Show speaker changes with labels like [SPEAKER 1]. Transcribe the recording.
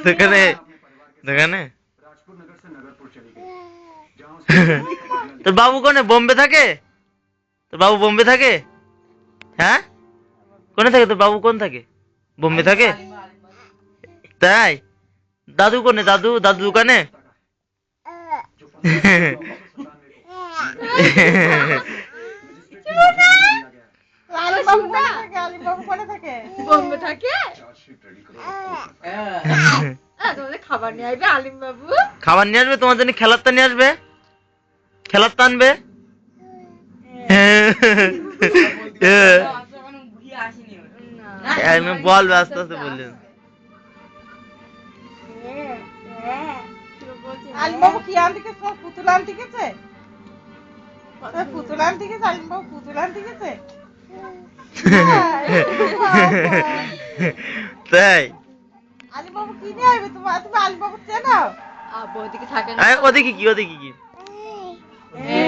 [SPEAKER 1] দোকানে দোকানে তোর বাবু কোনে বোম্বে থাকে? তোর বাবু বোম্বে থাকে? হ্যাঁ, কোনে থাকে তোর বাবু? কোন থাকে? বোম্বে থাকে? তাই? দাদু কোনে? দাদু দাদু দোকানে?
[SPEAKER 2] খাবার নিয়ে আসবে আলিম বাবু।
[SPEAKER 1] খাবার নিয়ে আসবে তোমার জন্য, খেলার তা নিয়ে আসবে, খেলার তা আনবে। বল আস্তে আস্তে বললেন।
[SPEAKER 3] আলিম বাবু কি আনতে গেছে? পুতুল আনতে গেছে? পুতুল আনতে গেছে আলিম বাবু? পুতুল আনতে গেছে?
[SPEAKER 1] তাই?
[SPEAKER 3] আলিম বাবু কি নিয়ে আসবে? তুমি আলিম বাবু চেনো?
[SPEAKER 2] ওদিকে থাকে না।
[SPEAKER 1] ওদিকে কি? ওদিকে কি?